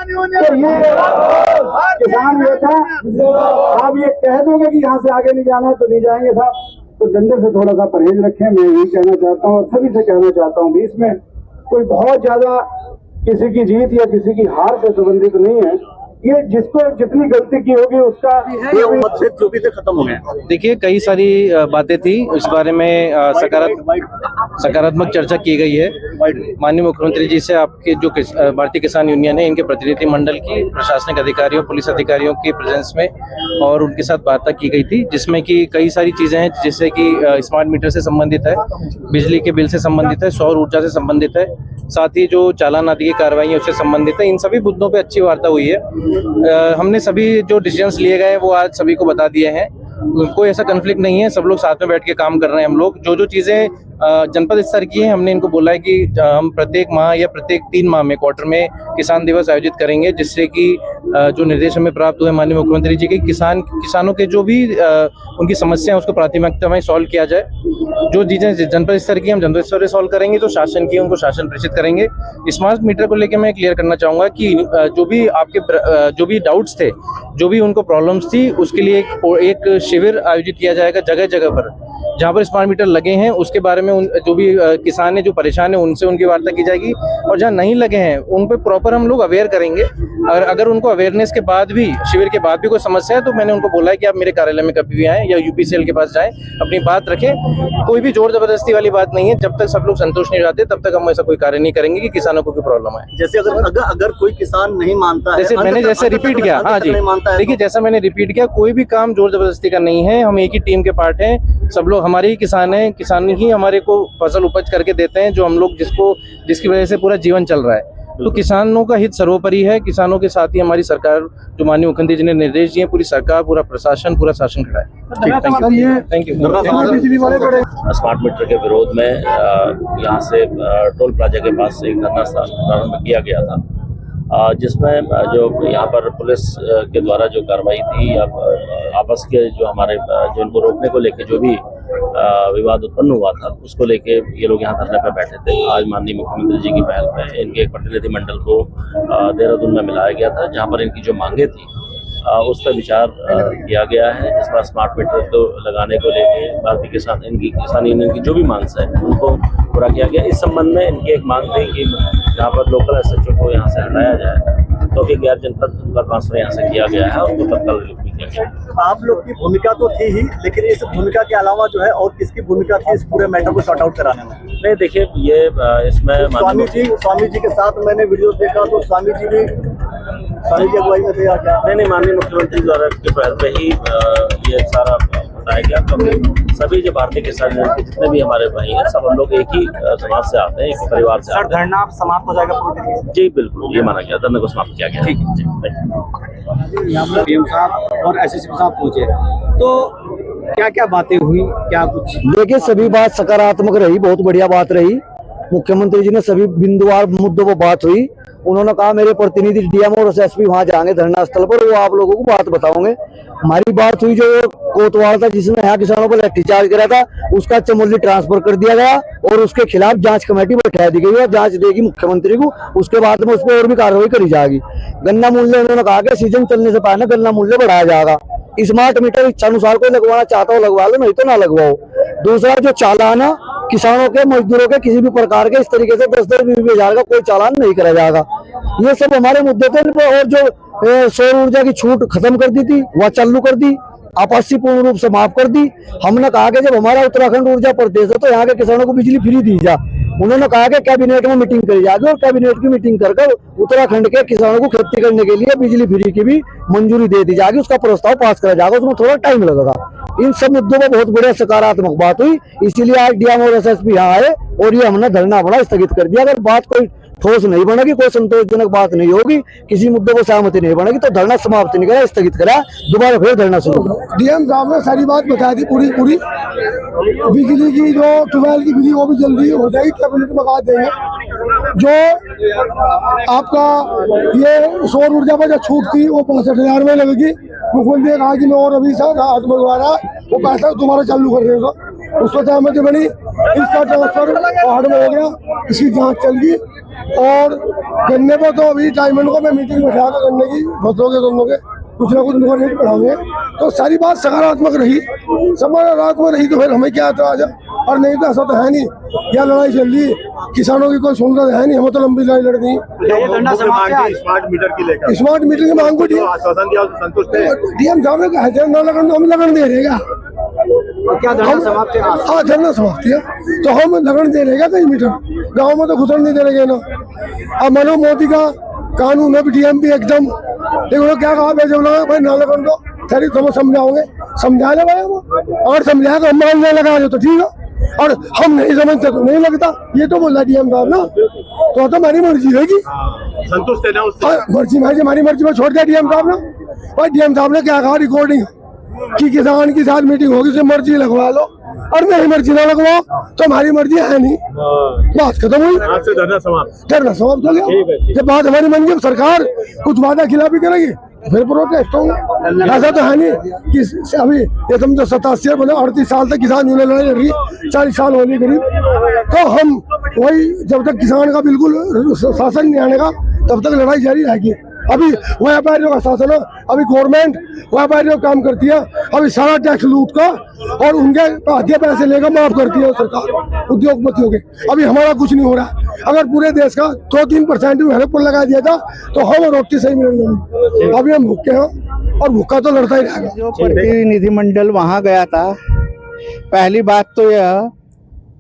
तो ये किसान ये था, आप ये कह दोगे कि यहाँ से आगे नहीं जाना तो नहीं जाएंगे साहब, तो डंडे से थोड़ा सा परहेज रखें। मैं यही कहना चाहता हूँ और सभी से कहना चाहता हूँ। बीच में कोई बहुत ज्यादा किसी की जीत या किसी की हार से संबंधित नहीं है। ये जिसको जितनी गलती की होगी उसका जो भी खत्म हो गया। देखिए, कई सारी बातें थी, इस बारे में सकारात्मक चर्चा की गई है। माननीय मुख्यमंत्री जी से आपके जो भारतीय किसान यूनियन है, इनके प्रतिनिधि मंडल की प्रशासनिक अधिकारियों, पुलिस अधिकारियों के प्रेजेंस में और उनके साथ वार्ता की गई थी, जिसमें कि कई सारी चीजें हैं, जैसे कि स्मार्ट मीटर से संबंधित है, बिजली के बिल से संबंधित है, सौर ऊर्जा से संबंधित है, साथ ही जो चालान आदि की कार्रवाई है उससे संबंधित है। इन सभी मुद्दों पे अच्छी वार्ता हुई है। हमने सभी जो डिसीजंस लिए गए वो आज सभी को बता दिए हैं। कोई ऐसा कन्फ्लिक्ट नहीं है, सब लोग साथ में बैठ के काम कर रहे हैं। हम लोग जो चीजें जनपद स्तर की है, हमने इनको बोला है कि हम प्रत्येक माह या प्रत्येक 3 माह में क्वार्टर में किसान दिवस आयोजित करेंगे, जिससे कि जो निर्देश हमें प्राप्त हुए माननीय मुख्यमंत्री जी के, किसानों के जो भी उनकी समस्या है उसको प्राथमिकता में सॉल्व किया जाए। जो चीजें जनपद स्तर की हम जनपद स्तर पर सॉल्व करेंगे, जो शासन की उनको शासन प्रेषित करेंगे। स्मार्ट मीटर को लेकर मैं क्लियर करना चाहूंगा कि जो भी आपके जो भी डाउट्स थे, जो भी उनको प्रॉब्लम्स थी, उसके लिए एक शिविर आयोजित किया जाएगा जगह जगह पर, जहाँ पर स्मार्ट मीटर लगे हैं उसके बारे में जो भी किसान है जो परेशान है उनसे उनकी वार्ता की जाएगी, और जहाँ नहीं लगे हैं उन पे प्रॉपर हम लोग अवेयर करेंगे। और अगर उनको अवेयरनेस के बाद भी, शिविर के बाद भी कोई समस्या है, तो मैंने उनको बोला है कि आप मेरे कार्यालय में कभी भी आएं या यूपीसीएल के पास जाएं, अपनी बात रखें। कोई भी जोर जबरदस्ती वाली बात नहीं है। जब तक सब लोग संतुष्ट नहीं जाते तब तक हम ऐसा कोई कार्य नहीं करेंगे कि किसानों को कोई प्रॉब्लम है। जैसे अगर कोई किसान नहीं मानता है, जैसे मैंने रिपीट किया, हाँ जी, देखिए जैसा मैंने रिपीट किया, कोई भी काम जोर जबरदस्ती का नहीं है। हम एक ही टीम के पार्ट हैं, सब लोग हमारे ही किसान हैं, किसान ही हमारे को फसल उपज करके देते हैं, जो हम लोग जिसकी वजह से पूरा जीवन चल रहा है। तो किसानों का हित सर्वोपरि है। किसानों के साथ ही हमारी सरकार, जो माननीय मुख्यमंत्री जी ने निर्देश दिए, पूरी सरकार, पूरा प्रशासन, पूरा शासन खड़ा है। Thank you. स्मार्ट मीटर के विरोध में यहाँ से टोल प्लाजा के पास एक धरना प्रारंभ किया गया था, जिसमें जो यहाँ पर पुलिस के द्वारा जो कार्रवाई थी, आपस के जो हमारे जो इनको रोकने को लेके जो भी विवाद उत्पन्न हुआ था, उसको लेके ये लोग यहाँ धरने पर बैठे थे। आज माननीय मुख्यमंत्री जी की पहल पे इनके एक प्रतिनिधि मंडल को देहरादून में मिलाया गया था, जहाँ पर इनकी जो मांगे थी उस पर विचार किया गया है। इस बार स्मार्ट मीटर को लगाने को लेके भारतीय किसान यूनियन की जो भी मांग है उनको पूरा किया गया। इस संबंध में इनकी एक मांग थी कि यहाँ पर लोकल एसएचओ को यहाँ से हटाया जाए, क्योंकि गैर जनपद का ट्रांसफर यहाँ से किया गया है और उसको तत्काल रिलीफ भी किया गया। आप लोग की भूमिका तो थी ही, लेकिन इस भूमिका के अलावा जो है और किसकी भूमिका थी इस पूरे मैटर को सॉर्ट आउट कराने में? नहीं, देखिए ये इसमें स्वामी जी के साथ मैंने वीडियो देखा, तो स्वामी जी अगुवाई में थे या क्या? नहीं, माननीय मुख्यमंत्री द्वारा के पहल पे ही ये सारा बताया गया, क्योंकि सभी जो भारतीय किसान के जितने भी हमारे भाई हैं, सब हम लोग एक ही समाज से आते हैं, एक ही परिवार से आते हैं। धरना समाप्त हो जाएगा पूरी तरीके? जी बिल्कुल, ये माना गया, धरने को समाप्त किया गया। ठीक है। यहाँ पर डीएम साहब और एसएसपी साहब पूछे, तो क्या क्या बातें हुई, क्या कुछ? देखिए, सभी बात सकारात्मक रही, बहुत बढ़िया बात रही। मुख्यमंत्री जी ने सभी बिंदुवार मुद्दों पर बात हुई। उन्होंने कहा मेरे प्रतिनिधि डीएम और एसएसपी वहां जाएंगे धरना स्थल पर, वो आप लोगों को बात बताओगे। हमारी बात हुई जो कोतवाल था जिसने यहाँ किसानों पर लाठीचार्ज करा था, उसका चमोली ट्रांसफर कर दिया गया और उसके खिलाफ जांच कमेटी बैठा दी गई है, जांच देगी मुख्यमंत्री को। उसके बाद में उस पर और भी कार्रवाई करी जाएगी। गन्ना मूल्य उन्होंने कहा कि सीजन चलने से पहले गन्ना मूल्य बढ़ाया जाएगा। स्मार्ट मीटर इच्छानुसार कोई लगवाना चाहता हो लगवा लो, नहीं तो ना लगवाओ। दूसरा, जो चालान है किसानों के, मजदूरों के, किसी भी प्रकार के इस तरीके से 10-10, 20-20 हजार का कोई चालान नहीं करा जाएगा। ये सब हमारे मुद्दे थे। और जो सौर ऊर्जा की छूट खत्म कर दी थी वह चालू कर दी, आपसी पूर्ण रूप से माफ कर दी। हमने कहा कि जब हमारा उत्तराखंड ऊर्जा प्रदेश है तो यहाँ के किसानों को बिजली फ्री दी जा। उन्होंने कहा कि कैबिनेट में मीटिंग करी जाएगी और कैबिनेट की मीटिंग कर उत्तराखंड के किसानों को खेती करने के लिए बिजली फ्री की भी मंजूरी दे दी जाएगी, उसका प्रस्ताव पास करा जाएगा, उसमें थोड़ा टाइम लगेगा। इन सब मुद्दों पर बहुत बढ़िया सकारात्मक बात हुई, इसीलिए आज डीएम और एसएसपी यहाँ आए और ये हमने धरना बड़ा स्थगित कर दिया। अगर बात कोई ठोस नहीं बनेगी, कोई संतोषजनक बात नहीं होगी, किसी मुद्दे को सहमति नहीं बनेगी, तो धरना समाप्त नहीं करा, स्थगित करा, दोबारा फिर धरना शुरू। डीएम साहब ने सारी बात बता दी पूरी बिजली की, जो 12 की बिजली वो भी जल्दी हो जाएगी, कैबिनेट में कहा देंगे। जो आपका ये सौर ऊर्जा पर जो छूट थी वो 65,000 में लगेगी। मुख्यमंत्री ने कहा कि मैं और अभी सर द्वारा वो पैसा दोबारा चालू कर देगा, उस पर सहमति बनी। इसका ट्रांसफर पहाड़ में हो गया, इसकी जाँच चल गई और गन्ने पर तो अभी टाइमन को मैं मीटिंग बैठा कर गन्ने की फसलों के दोनों के कुछ ना कुछ उनको रेट बढ़ाऊंगे। तो सारी बात सकारात्मक रही, सकारात्मक रही तो फिर हमें क्या आता आजा। और नहीं तो ऐसा तो है नहीं, क्या लड़ाई चल रही, किसानों की कोई सुन रहा है नहीं, हमें तो लंबी लड़ाई लड़नी। ये धरना समाप्त है स्मार्ट मीटर की लेकर, स्मार्ट मीटर की मांग को आश्वासन दिया, संतुष्ट है? डीएम साहब ने कहा था ना लगन, तो हम लगन दे रहेगा। तो क्या धरना समाप्त है? हाँ धरना समाप्त है, तो हम लगन दे रहेगा कई मीटर गाँव में तो घुसर नहीं दे रहे ना। अब मनो मोदी का कानून है, डीएम भी एकदम देखो क्या कहा जब लगा भाई ना लगन दो, तेरी तुम समझाओगे, समझा ले भाई हम, और समझाया तो हम मानने लगा जो तो ठीक है, और हम नहीं समझते तो नहीं लगता, ये तो बोला डीएम साहब ना। तो हमारी मर्जी रहेगी, संतुष्ट है ना उससे? मर्जी में हमारी मर्जी में छोड़ दिया डीएम साहब ने। और डीएम साहब ने क्या कहा रिकॉर्डिंग कि किसान के साथ मीटिंग होगी, उसे मर्जी लगवा लो, और नहीं मर्जी ना लगवाओ तो हमारी मर्जी है नहीं, बात खत्म हुई। धरना समाप्त, धरना समाप्त हो गया। जब बात हमारी मन की सरकार कुछ वादा खिलाफी करेगी फिर प्रोटेस्ट होंगे। ऐसा तो है नहीं कि अभी ये तुम जो 87 बने 38 साल तक किसान यूनियन लड़ाई लड़ रही, 40 साल होने करीब, तो हम वही जब तक किसान का बिल्कुल शासन नहीं आने का तब तक लड़ाई जारी रहेगी। अभी व्यापारियों का शासन है, अभी गवर्नमेंट व्यापारियों का काम करती है, अभी सारा टैक्स लूट का और उनके आधे पैसे लेकर माफ करती है सरकार उद्योगपतियों के। अभी हमारा कुछ नहीं हो रहा। अगर पूरे देश का 2-3% भी हेल्प पर लगा दिया था तो हम रोटी सही मिलेंगे। अभी हम भूखे हैं और भूखा तो लड़ता ही रहेगा। जो प्रतिनिधिमंडल वहाँ गया था, पहली बात तो यह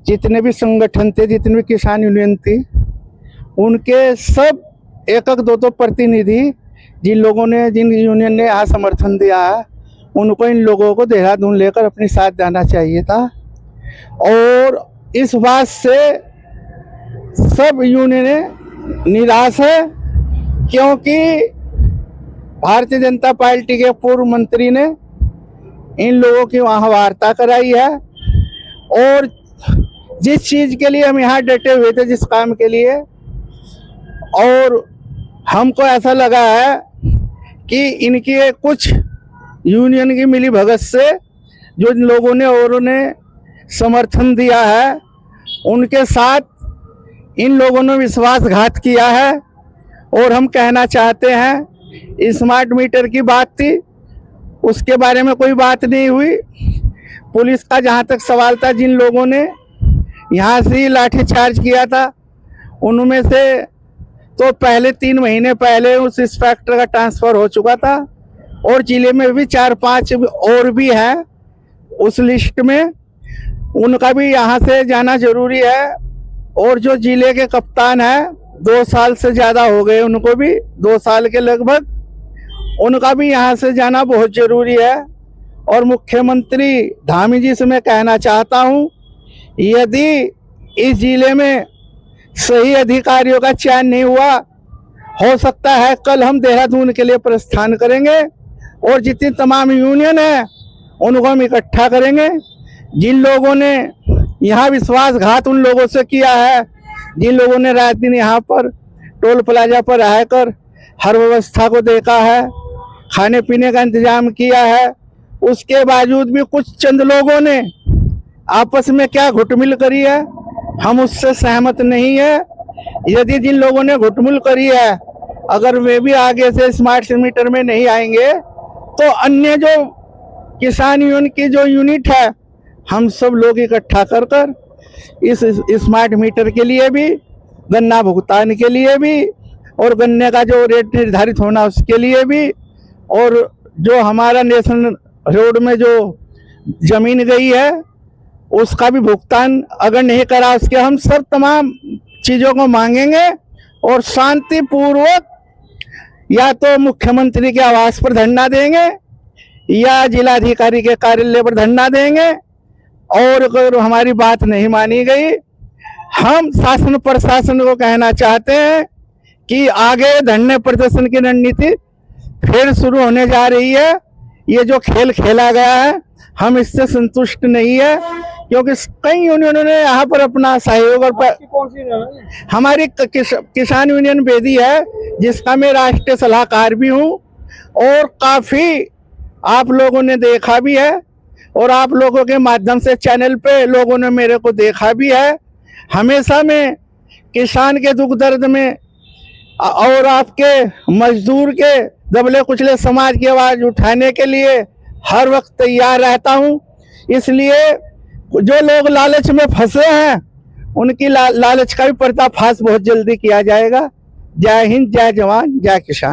जितने भी संगठन थे, जितने भी किसान यूनियन थी, उनके सब एक 2 प्रतिनिधि जिन लोगों ने, जिन यूनियन ने यहाँ समर्थन दिया है, उनको इन लोगों को देहरादून लेकर अपने साथ जाना चाहिए था। और इस बात से सब यूनियन निराश है, क्योंकि भारतीय जनता पार्टी के पूर्व मंत्री ने इन लोगों की वहाँ वार्ता कराई है, और जिस चीज़ के लिए हम यहाँ डटे हुए थे, जिस काम के लिए, और हमको ऐसा लगा है कि इनकी कुछ यूनियन की मिली भगत से जो इन लोगों ने और उन्हें समर्थन दिया है, उनके साथ इन लोगों ने विश्वासघात किया है। और हम कहना चाहते हैं, स्मार्ट मीटर की बात थी, उसके बारे में कोई बात नहीं हुई। पुलिस का जहाँ तक सवाल था, जिन लोगों ने यहाँ से ही लाठीचार्ज किया था, उनमें से तो पहले 3 महीने पहले उस इंस्पेक्टर का ट्रांसफ़र हो चुका था, और जिले में भी 4-5 और भी हैं उस लिस्ट में, उनका भी यहाँ से जाना जरूरी है। और जो जिले के कप्तान हैं, 2 साल से ज़्यादा हो गए उनको भी, 2 साल के लगभग, उनका भी यहाँ से जाना बहुत ज़रूरी है। और मुख्यमंत्री धामी जी से मैं कहना चाहता हूँ, यदि इस जिले में सही अधिकारियों का चयन नहीं हुआ, हो सकता है कल हम देहरादून के लिए प्रस्थान करेंगे, और जितनी तमाम यूनियन है उनको हम इकट्ठा करेंगे। जिन लोगों ने यहाँ विश्वासघात उन लोगों से किया है, जिन लोगों ने रात दिन यहाँ पर टोल प्लाजा पर रहकर हर व्यवस्था को देखा है, खाने पीने का इंतजाम किया है, उसके बावजूद भी कुछ चंद लोगों ने आपस में क्या घुटमिल करी है, हम उससे सहमत नहीं है। यदि जिन लोगों ने घुटमुल करी है, अगर वे भी आगे से स्मार्ट मीटर में नहीं आएंगे, तो अन्य जो किसान यूनियन की जो यूनिट है, हम सब लोग इकट्ठा कर कर इस स्मार्ट मीटर के लिए भी, गन्ना भुगतान के लिए भी, और गन्ने का जो रेट निर्धारित होना उसके लिए भी, और जो हमारा नेशनल रोड में जो जमीन गई है उसका भी भुगतान अगर नहीं करा, उसके हम सब तमाम चीज़ों को मांगेंगे, और शांतिपूर्वक या तो मुख्यमंत्री के आवास पर धरना देंगे या जिलाधिकारी के कार्यालय पर धरना देंगे। और अगर हमारी बात नहीं मानी गई, हम शासन प्रशासन को कहना चाहते हैं कि आगे धरने प्रदर्शन की रणनीति फिर शुरू होने जा रही है। ये जो खेल खेला गया है, हम इससे संतुष्ट नहीं है, क्योंकि कई यूनियनों ने यहाँ पर अपना सहयोग, और हमारी किसान यूनियन बेदी है, जिसका मैं राष्ट्रीय सलाहकार भी हूँ, और काफ़ी आप लोगों ने देखा भी है, और आप लोगों के माध्यम से चैनल पे लोगों ने मेरे को देखा भी है। हमेशा मैं किसान के दुख दर्द में और आपके मजदूर के दबले कुचले समाज की आवाज उठाने के लिए हर वक्त तैयार रहता हूं। इसलिए जो लोग लालच में फंसे हैं उनकी लालच का भी पर्दाफाश बहुत जल्दी किया जाएगा। जय हिंद, जय जवान, जय किसान।